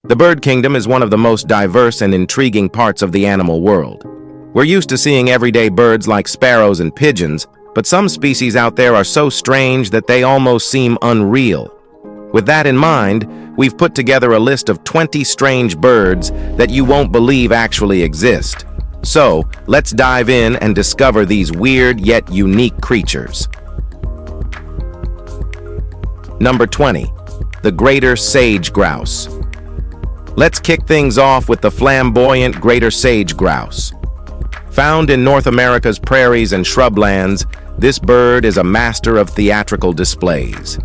The bird kingdom is one of the most diverse and intriguing parts of the animal world. We're used to seeing everyday birds like sparrows and pigeons, but some species out there are so strange that they almost seem unreal. With that in mind, we've put together a list of 20 strange birds that you won't believe actually exist. So, let's dive in and discover these weird yet unique creatures. Number 20. The greater sage grouse. Let's kick things off with the flamboyant greater sage grouse. Found in North America's prairies and shrublands, this bird is a master of theatrical displays.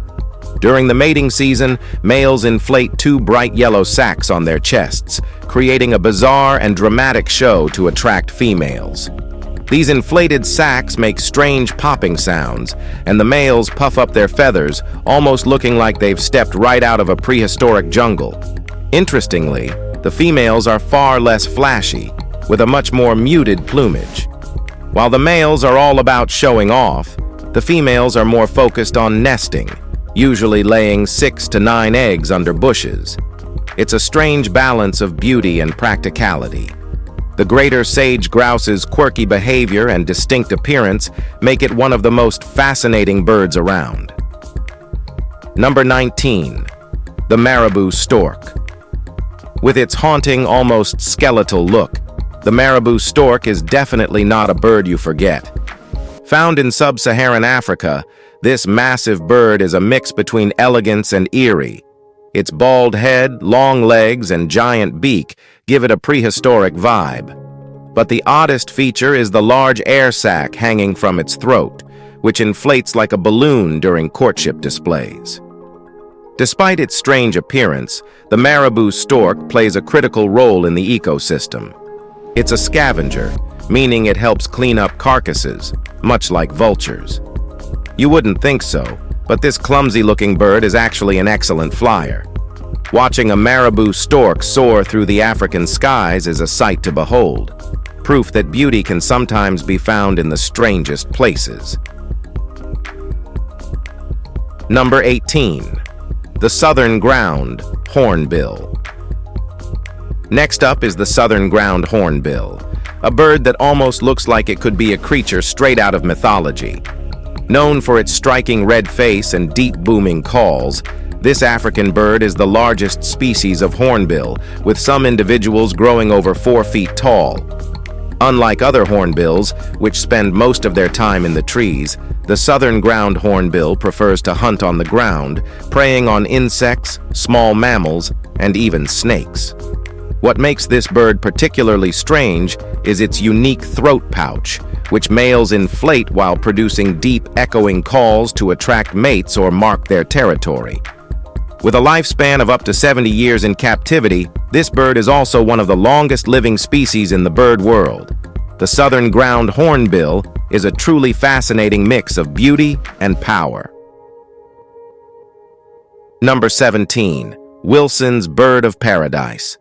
During the mating season, males inflate two bright yellow sacs on their chests, creating a bizarre and dramatic show to attract females. These inflated sacs make strange popping sounds, and the males puff up their feathers, almost looking like they've stepped right out of a prehistoric jungle. Interestingly, the females are far less flashy, with a much more muted plumage. While the males are all about showing off, the females are more focused on nesting, usually laying 6 to 9 eggs under bushes. It's a strange balance of beauty and practicality. The greater sage grouse's quirky behavior and distinct appearance make it one of the most fascinating birds around. Number 19. The Marabou stork. With its haunting, almost skeletal look, the marabou stork is definitely not a bird you forget. Found in sub-Saharan Africa, this massive bird is a mix between elegance and eerie. Its bald head, long legs, and giant beak give it a prehistoric vibe. But the oddest feature is the large air sac hanging from its throat, which inflates like a balloon during courtship displays. Despite its strange appearance, the marabou stork plays a critical role in the ecosystem. It's a scavenger, meaning it helps clean up carcasses, much like vultures. You wouldn't think so, but this clumsy-looking bird is actually an excellent flyer. Watching a marabou stork soar through the African skies is a sight to behold, proof that beauty can sometimes be found in the strangest places. Number 18. The southern ground hornbill. Next up is the southern ground hornbill, a bird that almost looks like it could be a creature straight out of mythology. Known for its striking red face and deep booming calls, this African bird is the largest species of hornbill, with some individuals growing over 4 feet tall. Unlike other hornbills, which spend most of their time in the trees, the southern ground hornbill prefers to hunt on the ground, preying on insects, small mammals, and even snakes. What makes this bird particularly strange is its unique throat pouch, which males inflate while producing deep, echoing calls to attract mates or mark their territory. With a lifespan of up to 70 years in captivity, this bird is also one of the longest living species in the bird world. The southern ground hornbill is a truly fascinating mix of beauty and power. Number 17. Wilson's bird of paradise.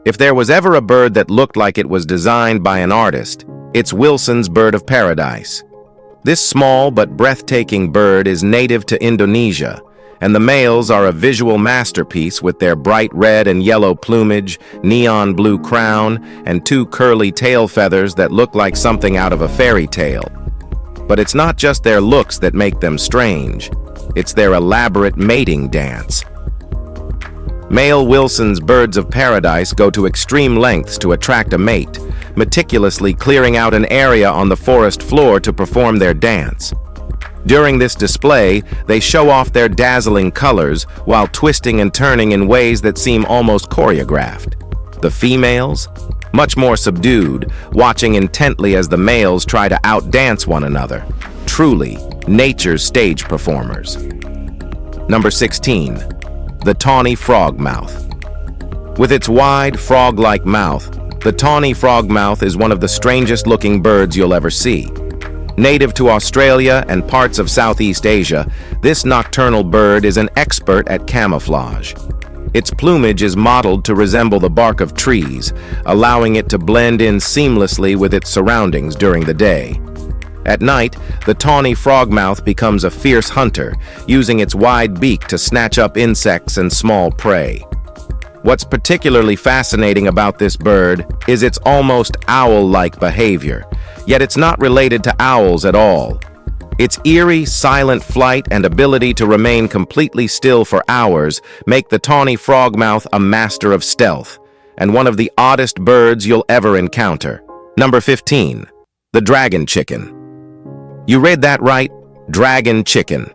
If there was ever a bird that looked like it was designed by an artist, it's Wilson's bird of paradise. This small but breathtaking bird is native to Indonesia, and the males are a visual masterpiece with their bright red and yellow plumage, neon blue crown, and 2 curly tail feathers that look like something out of a fairy tale. But it's not just their looks that make them strange, it's their elaborate mating dance. Male Wilson's birds of paradise go to extreme lengths to attract a mate, meticulously clearing out an area on the forest floor to perform their dance. During this display, they show off their dazzling colors while twisting and turning in ways that seem almost choreographed. The females, much more subdued, watching intently as the males try to outdance one another. Truly, nature's stage performers. Number 16. The tawny frogmouth. With its wide, frog-like mouth, the tawny frogmouth is one of the strangest-looking birds you'll ever see. Native to Australia and parts of Southeast Asia, this nocturnal bird is an expert at camouflage. Its plumage is modeled to resemble the bark of trees, allowing it to blend in seamlessly with its surroundings during the day. At night, the tawny frogmouth becomes a fierce hunter, using its wide beak to snatch up insects and small prey. What's particularly fascinating about this bird is its almost owl-like behavior, yet it's not related to owls at all. Its eerie, silent flight and ability to remain completely still for hours make the tawny frogmouth a master of stealth, and one of the oddest birds you'll ever encounter. Number 15. The dragon chicken. You read that right, dragon chicken.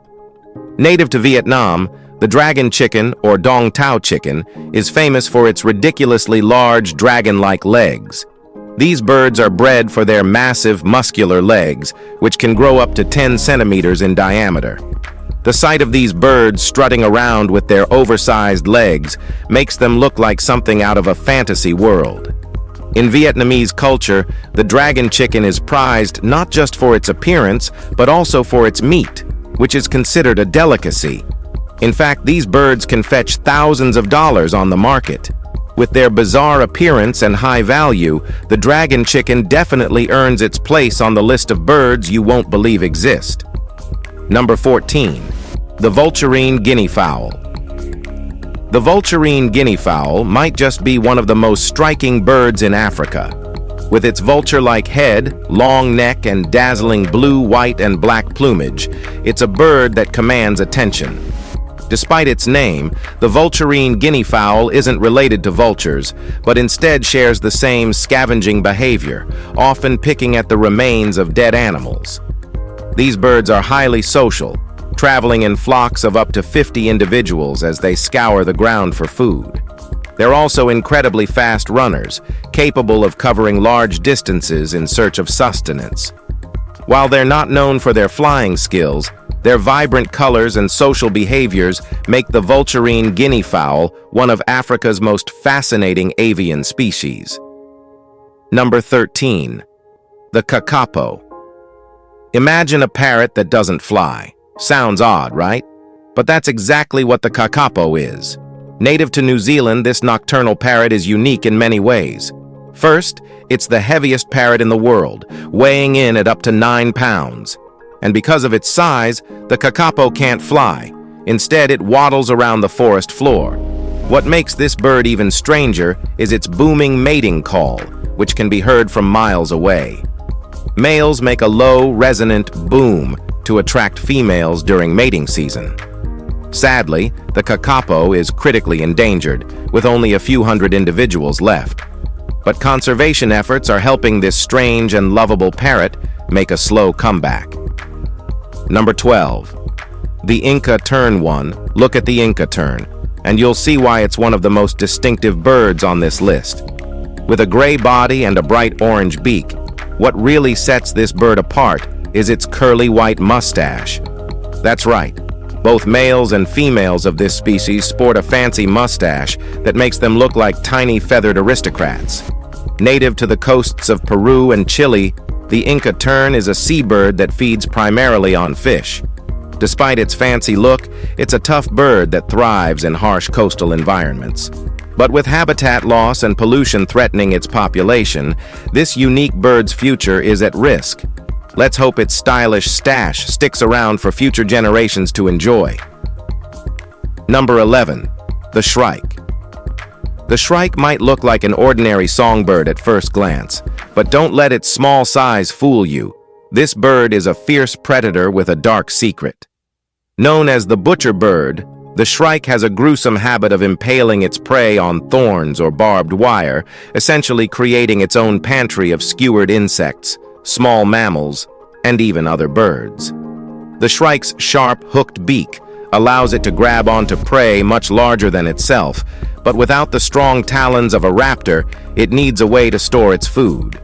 Native to Vietnam, the dragon chicken, or dong tao chicken, is famous for its ridiculously large dragon-like legs. These birds are bred for their massive, muscular legs, which can grow up to 10 centimeters in diameter. The sight of these birds strutting around with their oversized legs makes them look like something out of a fantasy world. In Vietnamese culture, the dragon chicken is prized not just for its appearance, but also for its meat, which is considered a delicacy. In fact, these birds can fetch thousands of dollars on the market. With their bizarre appearance and high value, the dragon chicken definitely earns its place on the list of birds you won't believe exist. Number 14. The Vulturine guinea fowl. The Vulturine guinea fowl might just be one of the most striking birds in Africa. With its vulture-like head, long neck, and dazzling blue, white, and black plumage, it's a bird that commands attention. Despite its name, the Vulturine guinea fowl isn't related to vultures, but instead shares the same scavenging behavior, often picking at the remains of dead animals. These birds are highly social, traveling in flocks of up to 50 individuals as they scour the ground for food. They're also incredibly fast runners, capable of covering large distances in search of sustenance. While they're not known for their flying skills, their vibrant colors and social behaviors make the Vulturine guinea fowl one of Africa's most fascinating avian species. Number 13. The kakapo. Imagine a parrot that doesn't fly. Sounds odd, right? But that's exactly what the kakapo is. Native to New Zealand, this nocturnal parrot is unique in many ways. First, it's the heaviest parrot in the world, weighing in at up to 9 pounds. And because of its size, the kakapo can't fly. Instead, it waddles around the forest floor. What makes this bird even stranger is its booming mating call, which can be heard from miles away. Males make a low, resonant boom to attract females during mating season. Sadly, the kakapo is critically endangered, with only a few hundred individuals left. But conservation efforts are helping this strange and lovable parrot make a slow comeback. Number 12. The Inca tern one. Look at the Inca tern, and you'll see why it's one of the most distinctive birds on this list. With a gray body and a bright orange beak, what really sets this bird apart is its curly white mustache. That's right. Both males and females of this species sport a fancy mustache that makes them look like tiny feathered aristocrats. Native to the coasts of Peru and Chile, the Inca tern is a seabird that feeds primarily on fish. Despite its fancy look, it's a tough bird that thrives in harsh coastal environments. But with habitat loss and pollution threatening its population, this unique bird's future is at risk. Let's hope its stylish stash sticks around for future generations to enjoy. Number 11. The Shrike. The shrike might look like an ordinary songbird at first glance, but don't let its small size fool you. This bird is a fierce predator with a dark secret. Known as the butcher bird, the shrike has a gruesome habit of impaling its prey on thorns or barbed wire, essentially creating its own pantry of skewered insects, small mammals, and even other birds. The shrike's sharp, hooked beak allows it to grab onto prey much larger than itself, but without the strong talons of a raptor, it needs a way to store its food.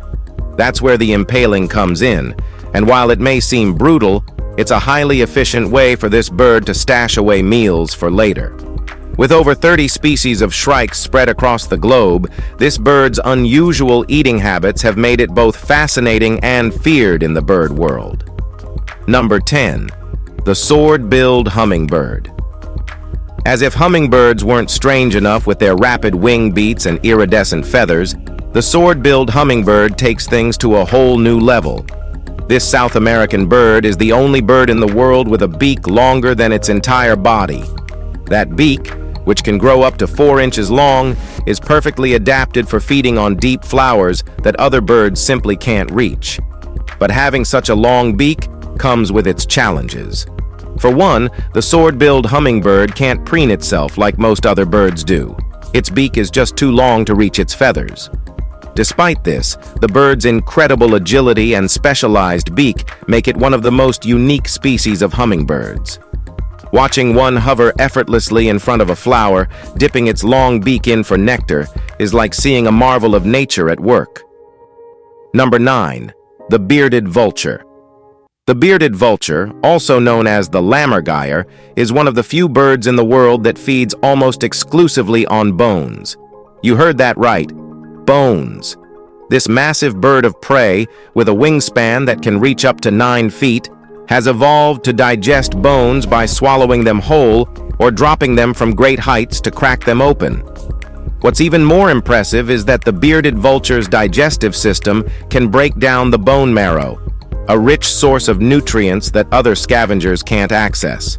That's where the impaling comes in, and while it may seem brutal, it's a highly efficient way for this bird to stash away meals for later. With over 30 species of shrikes spread across the globe, this bird's unusual eating habits have made it both fascinating and feared in the bird world. Number 10. The sword-billed hummingbird. As if hummingbirds weren't strange enough with their rapid wing beats and iridescent feathers, the sword-billed hummingbird takes things to a whole new level. This South American bird is the only bird in the world with a beak longer than its entire body. That beak, which can grow up to 4 inches long, is perfectly adapted for feeding on deep flowers that other birds simply can't reach. But having such a long beak comes with its challenges. For one, the sword-billed hummingbird can't preen itself like most other birds do. Its beak is just too long to reach its feathers. Despite this, the bird's incredible agility and specialized beak make it one of the most unique species of hummingbirds. Watching one hover effortlessly in front of a flower, dipping its long beak in for nectar, is like seeing a marvel of nature at work. Number 9. The bearded vulture. The bearded vulture, also known as the lammergeier, is one of the few birds in the world that feeds almost exclusively on bones. You heard that right. Bones. This massive bird of prey, with a wingspan that can reach up to 9 feet, has evolved to digest bones by swallowing them whole or dropping them from great heights to crack them open. What's even more impressive is that the bearded vulture's digestive system can break down the bone marrow, a rich source of nutrients that other scavengers can't access.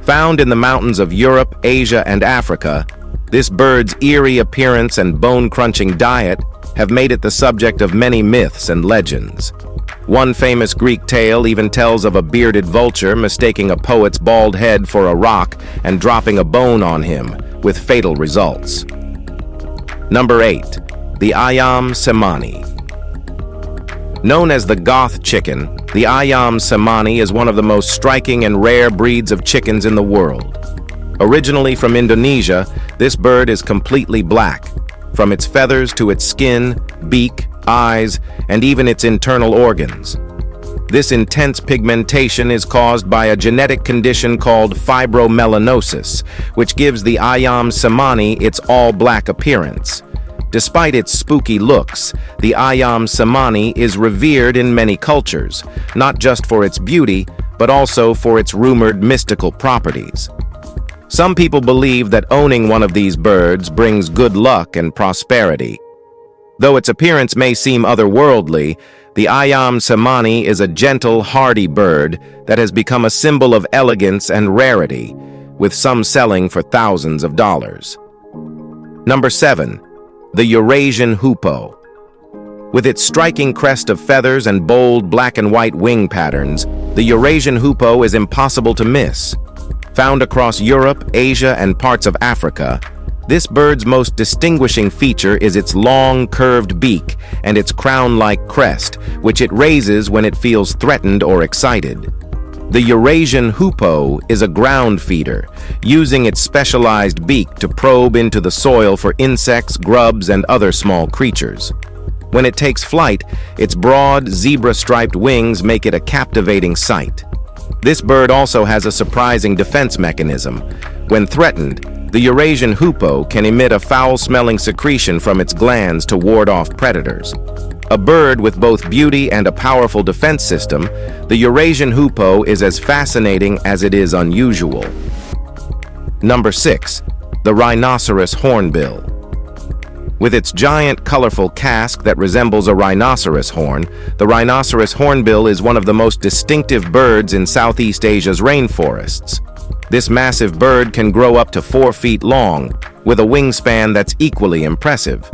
Found in the mountains of Europe, Asia, and Africa, this bird's eerie appearance and bone-crunching diet have made it the subject of many myths and legends. One famous Greek tale even tells of a bearded vulture mistaking a poet's bald head for a rock and dropping a bone on him, with fatal results. Number 8. The Aam Samani. Known as the Goth chicken, the Aam Samani is one of the most striking and rare breeds of chickens in the world. Originally from Indonesia, this bird is completely black, from its feathers to its skin, beak, eyes, and even its internal organs. This intense pigmentation is caused by a genetic condition called fibromelanosis, which gives the Aam Samani its all-black appearance. Despite its spooky looks, the Aam Samani is revered in many cultures, not just for its beauty, but also for its rumored mystical properties. Some people believe that owning one of these birds brings good luck and prosperity. Though its appearance may seem otherworldly, the Aam Samani is a gentle, hardy bird that has become a symbol of elegance and rarity, with some selling for thousands of dollars. Number 7. The Eurasian Hoopoe. With its striking crest of feathers and bold black and white wing patterns, the Eurasian Hoopoe is impossible to miss. Found across Europe, Asia, and parts of Africa, this bird's most distinguishing feature is its long, curved beak and its crown-like crest, which it raises when it feels threatened or excited. The Eurasian Hoopoe is a ground feeder, using its specialized beak to probe into the soil for insects, grubs, and other small creatures. When it takes flight, its broad, zebra-striped wings make it a captivating sight. This bird also has a surprising defense mechanism. When threatened, the Eurasian Hoopoe can emit a foul-smelling secretion from its glands to ward off predators. A bird with both beauty and a powerful defense system, the Eurasian Hoopoe is as fascinating as it is unusual. Number 6. The rhinoceros hornbill. With its giant, colorful casque that resembles a rhinoceros horn, the rhinoceros hornbill is one of the most distinctive birds in Southeast Asia's rainforests. This massive bird can grow up to 4 feet long, with a wingspan that's equally impressive.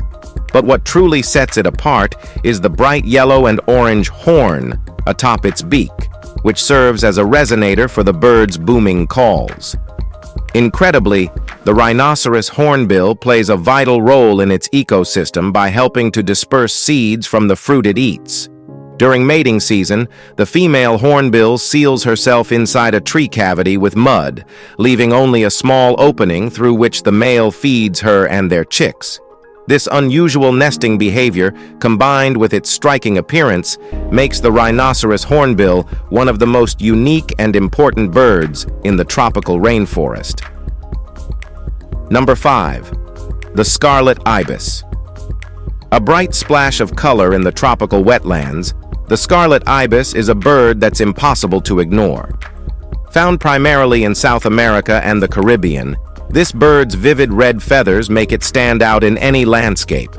But what truly sets it apart is the bright yellow and orange horn atop its beak, which serves as a resonator for the bird's booming calls. Incredibly, the rhinoceros hornbill plays a vital role in its ecosystem by helping to disperse seeds from the fruit it eats. During mating season, the female hornbill seals herself inside a tree cavity with mud, leaving only a small opening through which the male feeds her and their chicks. This unusual nesting behavior, combined with its striking appearance, makes the rhinoceros hornbill one of the most unique and important birds in the tropical rainforest. Number 5. The scarlet ibis. A bright splash of color in the tropical wetlands, the scarlet ibis is a bird that's impossible to ignore. Found primarily in South America and the Caribbean, this bird's vivid red feathers make it stand out in any landscape.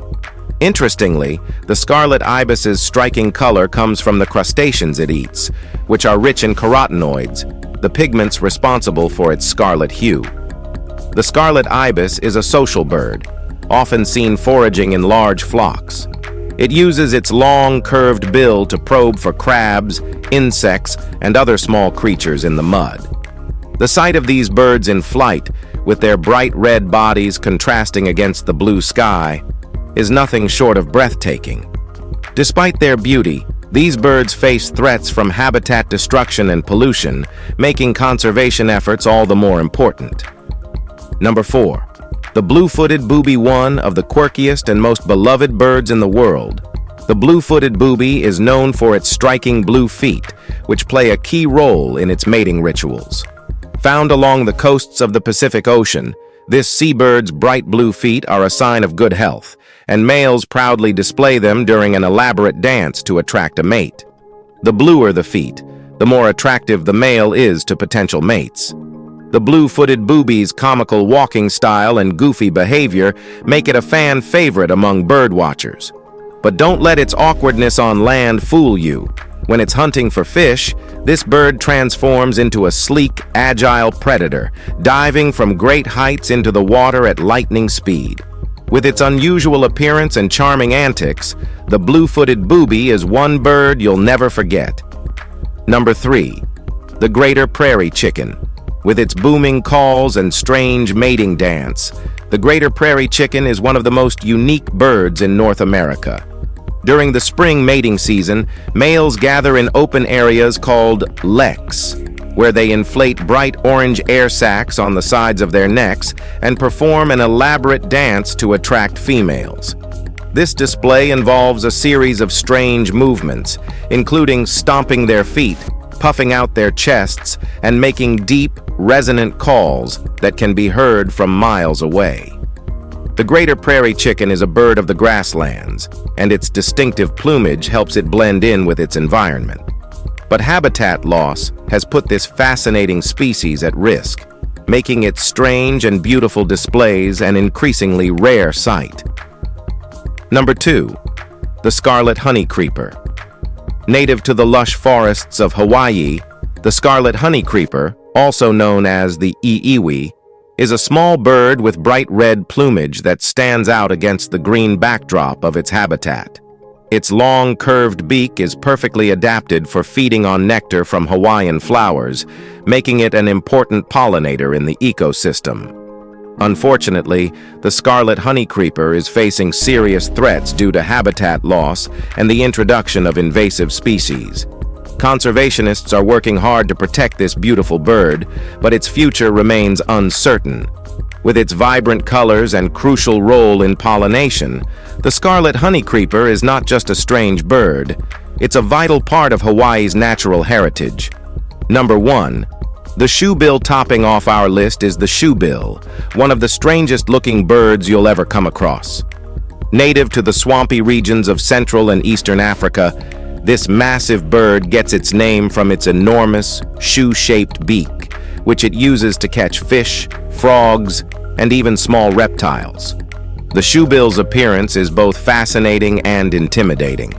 Interestingly, the scarlet ibis's striking color comes from the crustaceans it eats, which are rich in carotenoids, the pigments responsible for its scarlet hue. The scarlet ibis is a social bird, often seen foraging in large flocks. It uses its long, curved bill to probe for crabs, insects, and other small creatures in the mud. The sight of these birds in flight, with their bright red bodies contrasting against the blue sky, is nothing short of breathtaking. Despite their beauty, these birds face threats from habitat destruction and pollution, making conservation efforts all the more important. Number 4. The blue-footed booby, one of the quirkiest and most beloved birds in the world. The blue-footed booby is known for its striking blue feet, which play a key role in its mating rituals. Found along the coasts of the Pacific Ocean, this seabird's bright blue feet are a sign of good health, and males proudly display them during an elaborate dance to attract a mate. The bluer the feet, the more attractive the male is to potential mates. The blue-footed booby's comical walking style and goofy behavior make it a fan favorite among bird watchers. But don't let its awkwardness on land fool you. When it's hunting for fish, this bird transforms into a sleek, agile predator, diving from great heights into the water at lightning speed. With its unusual appearance and charming antics, the blue-footed booby is one bird you'll never forget. Number 3. The greater prairie chicken. With its booming calls and strange mating dance, the greater prairie chicken is one of the most unique birds in North America. During the spring mating season, males gather in open areas called leks, where they inflate bright orange air sacs on the sides of their necks and perform an elaborate dance to attract females. This display involves a series of strange movements, including stomping their feet, puffing out their chests, and making deep, resonant calls that can be heard from miles away. The greater prairie chicken is a bird of the grasslands, and its distinctive plumage helps it blend in with its environment. But habitat loss has put this fascinating species at risk, making its strange and beautiful displays an increasingly rare sight. Number 2. The scarlet honeycreeper. Native to the lush forests of Hawaii, the scarlet honeycreeper, also known as the iiwi, is a small bird with bright red plumage that stands out against the green backdrop of its habitat. Its long, curved beak is perfectly adapted for feeding on nectar from Hawaiian flowers, making it an important pollinator in the ecosystem. Unfortunately, the scarlet honeycreeper is facing serious threats due to habitat loss and the introduction of invasive species. Conservationists are working hard to protect this beautiful bird, but its future remains uncertain. With its vibrant colors and crucial role in pollination, the scarlet honeycreeper is not just a strange bird, it's a vital part of Hawaii's natural heritage. Number 1. The shoebill. Topping off our list is the shoebill, one of the strangest looking birds you'll ever come across. Native to the swampy regions of Central and Eastern Africa, this massive bird gets its name from its enormous, shoe-shaped beak, which it uses to catch fish, frogs, and even small reptiles. The shoebill's appearance is both fascinating and intimidating.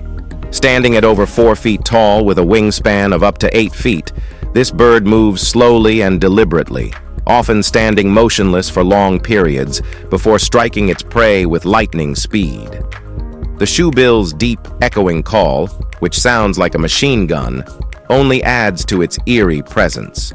Standing at over 4 feet tall with a wingspan of up to 8 feet, this bird moves slowly and deliberately, often standing motionless for long periods before striking its prey with lightning speed. The shoebill's deep, echoing call, which sounds like a machine gun, only adds to its eerie presence.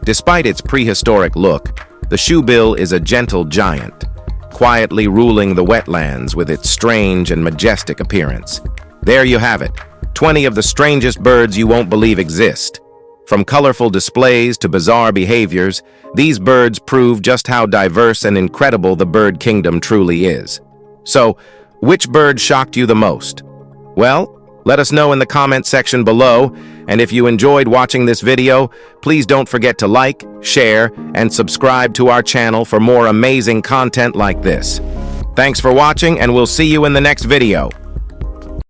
Despite its prehistoric look, the shoebill is a gentle giant, quietly ruling the wetlands with its strange and majestic appearance. There you have it, 20 of the strangest birds you won't believe exist. From colorful displays to bizarre behaviors, these birds prove just how diverse and incredible the bird kingdom truly is. So, which bird shocked you the most? Well, let us know in the comment section below, and if you enjoyed watching this video, please don't forget to like, share, and subscribe to our channel for more amazing content like this. Thanks for watching, and we'll see you in the next video.